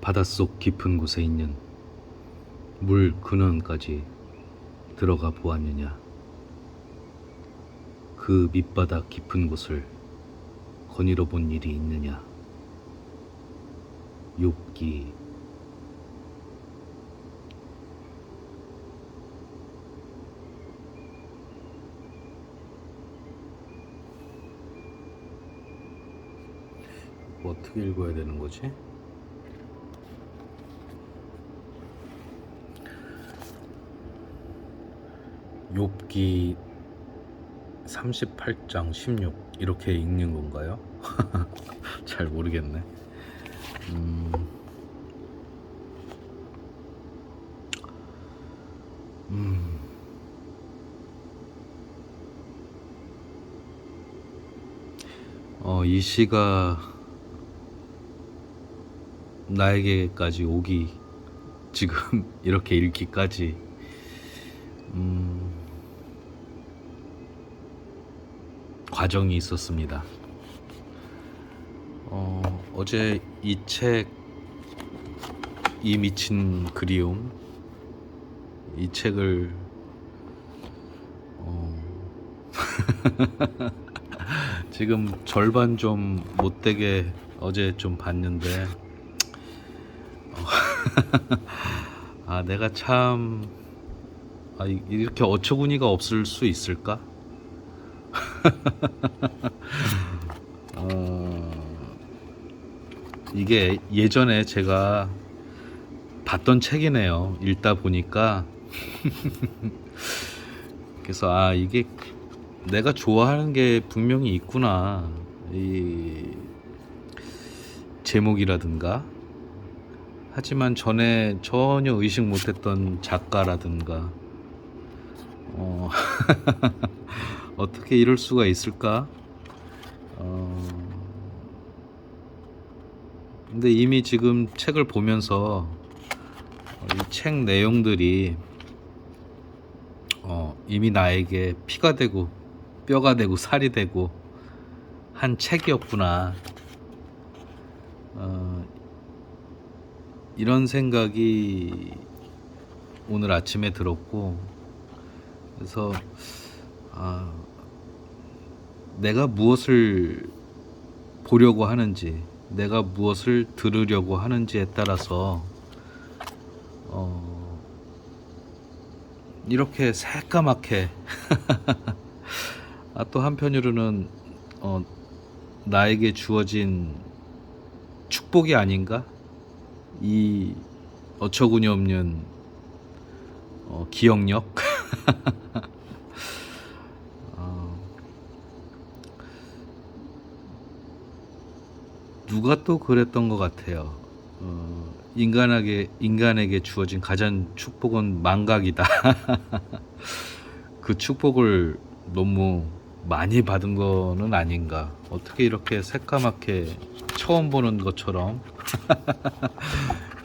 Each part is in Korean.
바닷속 깊은 곳에 있는 물 근원까지 들어가 보았느냐. 그 밑바닥 깊은 곳을 거닐어 본 일이 있느냐. 욥기. 어떻게 읽어야 되는 거지? 욥기 38장 16 이렇게 읽는 건가요? 잘 모르겠네. 이 시가 나에게까지 오기, 지금 이렇게 읽기까지 과정이 있었습니다. 어제 이 책, 이 미친 그리움, 이 책을 지금 절반 좀 못되게 어제 좀 봤는데 내가 참 이렇게 어처구니가 없을 수 있을까? 이게 예전에 제가 봤던 책이네요. 읽다 보니까 그래서 이게 내가 좋아하는 게 분명히 있구나. 이 제목이라든가, 하지만 전에 전혀 의식 못했던 작가라든가 어떻게 이럴 수가 있을까? 근데 이미 지금 책을 보면서 이 책 내용들이 이미 나에게 피가 되고 뼈가 되고 살이 되고 한 책이었구나. 이런 생각이 오늘 아침에 들었고, 그래서 내가 무엇을 보려고 하는지, 내가 무엇을 들으려고 하는지에 따라서 이렇게 새까맣게 또 한편으로는 나에게 주어진 축복이 아닌가? 이 어처구니 없는 기억력. 누가 또 그랬던 것 같아요. 인간에게 주어진 가장 축복은 망각이다. 그 축복을 너무 많이 받은 거는 아닌가. 어떻게 이렇게 새까맣게 처음 보는 것처럼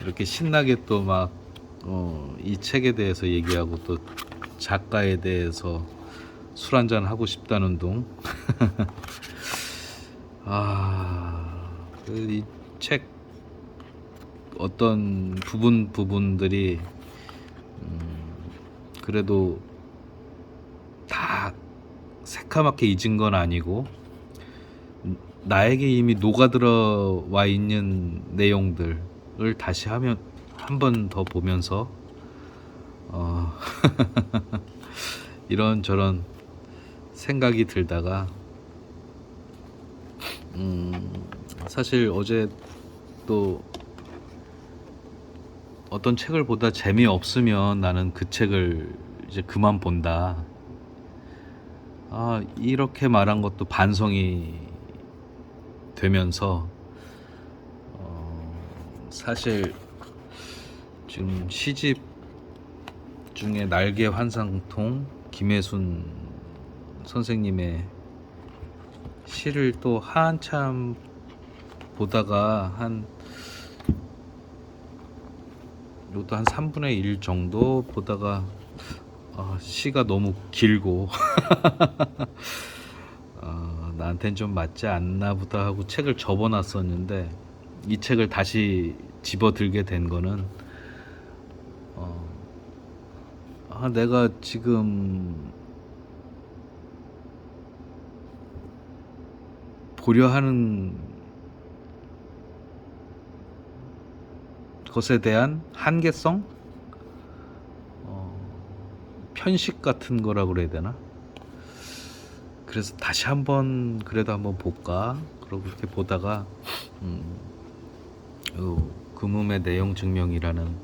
이렇게 신나게 또 막 이 책에 대해서 얘기하고 또 작가에 대해서 술 한잔 하고 싶다는 둥. 이 책 어떤 부분들이 그래도 다 새카맣게 잊은 건 아니고 나에게 이미 녹아들어와 있는 내용들을 다시 한 번 더 보면서 이런저런 생각이 들다가 사실 어제 또 어떤 책을 보다 재미없으면 나는 그 책을 이제 그만 본다. 이렇게 말한 것도 반성이 되면서 사실 지금 시집 중에 날개 환상통, 김혜순 선생님의 시를 또 한참 보다가 이것도 한 3분의 1 정도 보다가 시가 너무 길고 나한텐 좀 맞지 않나 보다 하고 책을 접어놨었는데, 이 책을 다시 집어들게 된 거는 내가 지금 보려 하는 것에 대한 한계성? 편식 같은 거라고 그래야 되나? 그래서 다시 한번 그래도 한번 볼까? 그러고 이렇게 보다가 금음의 내용 증명이라는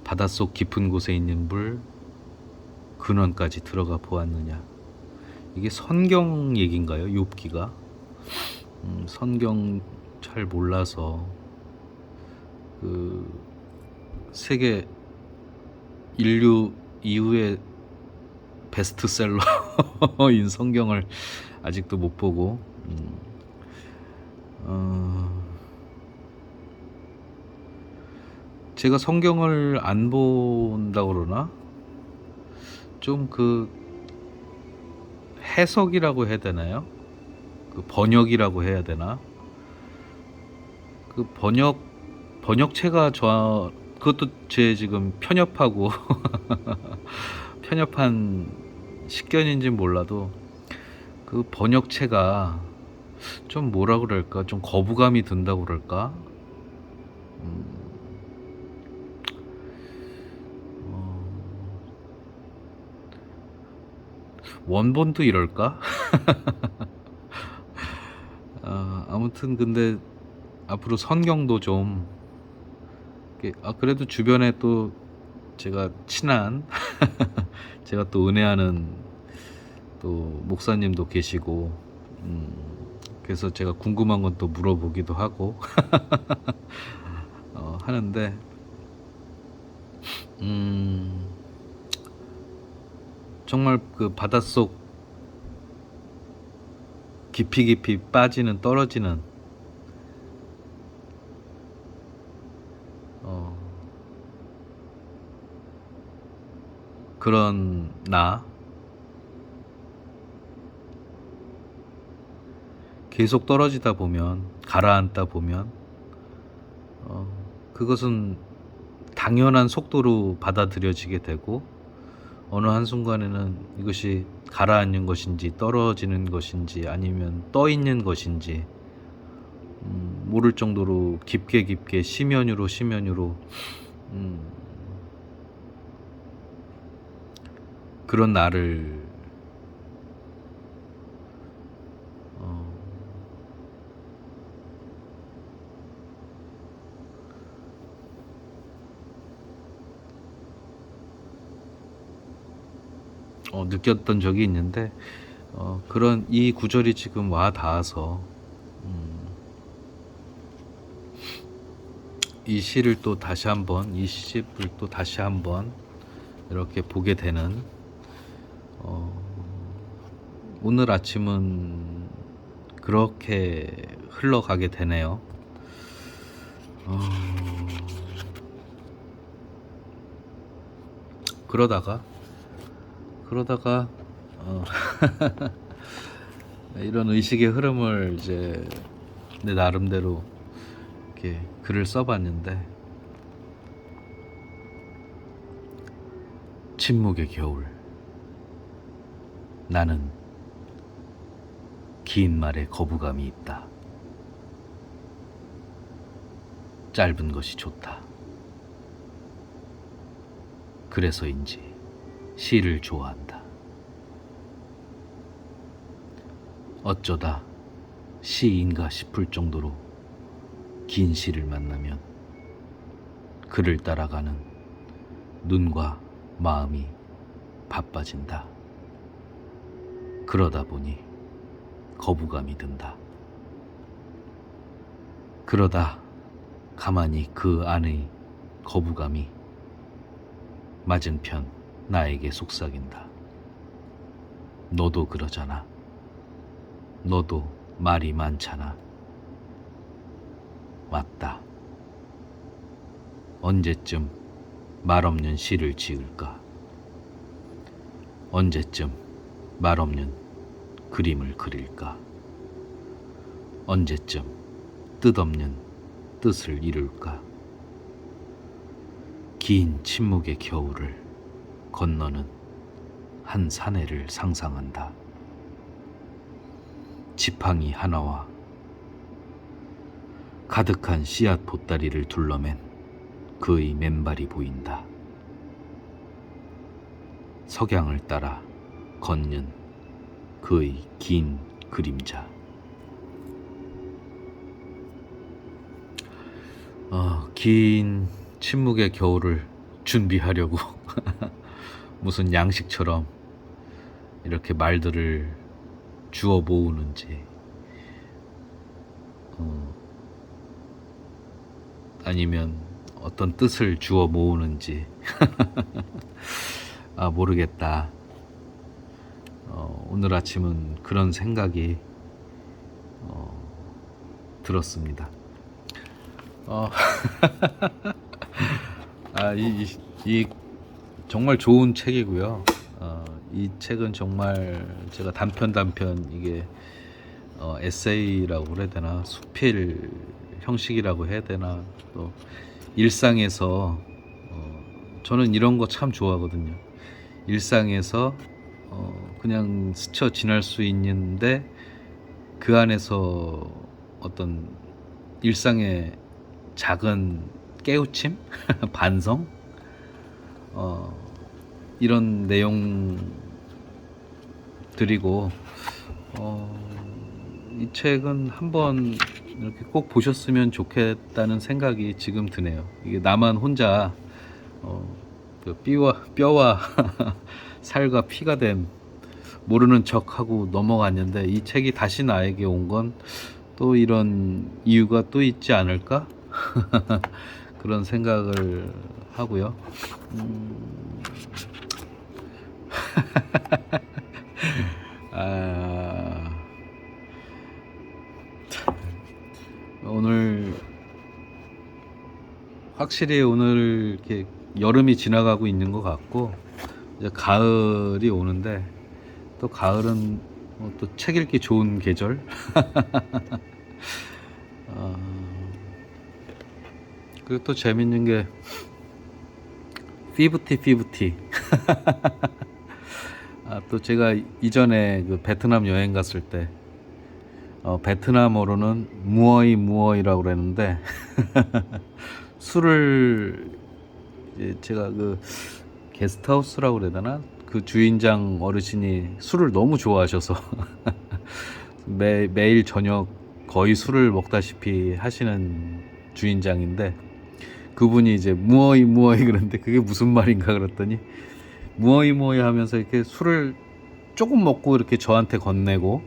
바닷속 깊은 곳에 있는 물 근원까지 들어가 보았느냐. 이게 성경 얘기인가요? 욥기가? 성경 잘 몰라서 그 세계 인류 이후의 베스트셀러인 성경을 아직도 못 보고 제가 성경을 안 본다고 그러나 좀 그 해석이라고 해야 되나요? 그 번역이라고 해야 되나? 그 번역체가 그것도 제 지금 편협하고 편협한 식견인지는 몰라도 그 번역체가 좀 뭐라 그럴까, 좀 거부감이 든다고 그럴까. 원본도 이럴까? 아무튼 근데 앞으로 성경도 좀 그래도 주변에 또 제가 친한 제가 또 은혜하는 또 목사님도 계시고 그래서 제가 궁금한 건 또 물어보기도 하고 하는데 정말 그 바닷속 깊이 빠지는 떨어지는 그런 나 계속 떨어지다 보면 가라앉다 보면 그것은 당연한 속도로 받아들여지게 되고 어느 한순간에는 이것이 가라앉는 것인지 떨어지는 것인지 아니면 떠 있는 것인지 모를 정도로 깊게 심연으로 그런 나를 느꼈던 적이 있는데 그런 이 구절이 지금 와 닿아서 이 시를 또 다시 한번 이 시집을 또 다시 한번 이렇게 보게 되는 오늘 아침은 그렇게 흘러가게 되네요. 그러다가 이런 의식의 흐름을 이제 내 나름대로 이렇게 글을 써봤는데 침묵의 겨울 나는 긴 말에 거부감이 있다. 짧은 것이 좋다. 그래서인지 시를 좋아한다. 어쩌다 시인가 싶을 정도로 긴 시를 만나면 그를 따라가는 눈과 마음이 바빠진다. 그러다 보니 거부감이 든다. 그러다 가만히 그 안의 거부감이 맞은편 나에게 속삭인다. 너도 그러잖아. 너도 말이 많잖아. 맞다. 언제쯤 말없는 시를 지을까? 언제쯤 말없는 그림을 그릴까? 언제쯤 뜻없는 뜻을 이룰까? 긴 침묵의 겨울을 건너는 한 사내를 상상한다. 지팡이 하나와 가득한 씨앗 보따리를 둘러맨 그의 맨발이 보인다. 석양을 따라 걷는 그의 긴 그림자. 긴 침묵의 겨울을 준비하려고 무슨 양식처럼 이렇게 말들을 주워 모으는지, 아니면 어떤 뜻을 주워 모으는지 모르겠다. 오늘 아침은 그런 생각이 들었습니다. 이 정말 좋은 책이고요. 이 책은 정말 제가 단편 이게 에세이라고 해야 되나, 수필 형식이라고 해야 되나, 또 일상에서 저는 이런 거 참 좋아하거든요. 일상에서 그냥 스쳐 지날 수 있는데 그 안에서 어떤 일상의 작은 깨우침, 반성, 이런 내용들이고, 이 책은 한번 이렇게 꼭 보셨으면 좋겠다는 생각이 지금 드네요. 이게 나만 혼자 그 뼈와 살과 피가 된 모르는 척하고 넘어갔는데, 이 책이 다시 나에게 온 건 또 이런 이유가 또 있지 않을까? 그런 생각을 하고요. 오늘 확실히 오늘 이렇게 여름이 지나가고 있는 것 같고, 이제 가을이 오는데, 또 가을은 또 책 읽기 좋은 계절. 그리고 또 재밌는 게 피프티. 또 제가 이전에 그 베트남 여행 갔을 때 베트남어로는 무어이라고 그랬는데 술을 제가 그 게스트하우스라고 그래야 되나, 그 주인장 어르신이 술을 너무 좋아하셔서 매일 저녁 거의 술을 먹다시피 하시는 주인장인데, 그분이 이제 무어이 그러는데 그게 무슨 말인가 그랬더니, 무어이 하면서 이렇게 술을 조금 먹고 이렇게 저한테 건네고,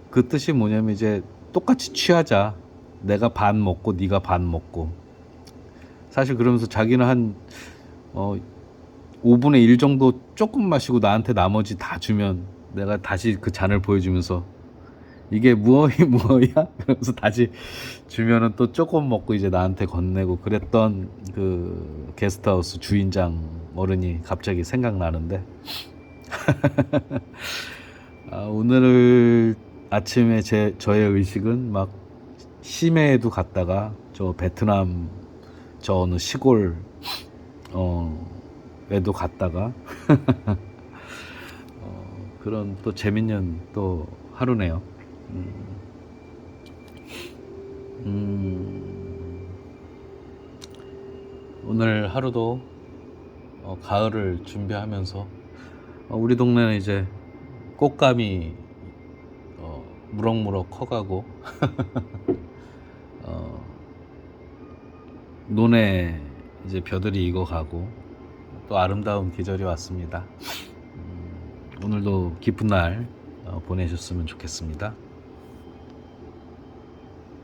그 뜻이 뭐냐면 이제 똑같이 취하자, 내가 반 먹고 네가 반 먹고. 사실 그러면서 자기는 한 5분의 1 정도 조금 마시고 나한테 나머지 다 주면 내가 다시 그 잔을 보여주면서 이게 무어이야? 그러면서 다시 주면은 또 조금 먹고 이제 나한테 건네고 그랬던 그 게스트하우스 주인장 어른이 갑자기 생각나는데 오늘 아침에 저의 의식은 막 심해에도 갔다가 저 베트남 저 어느 시골 에도 갔다가 그런 또 재밌는 또 하루네요. 오늘 하루도 가을을 준비하면서 우리 동네는 이제 꽃감이 무럭무럭 커가고 논에 이제 벼들이 익어가고 또 아름다운 계절이 왔습니다. 오늘도 기쁜 날 보내셨으면 좋겠습니다.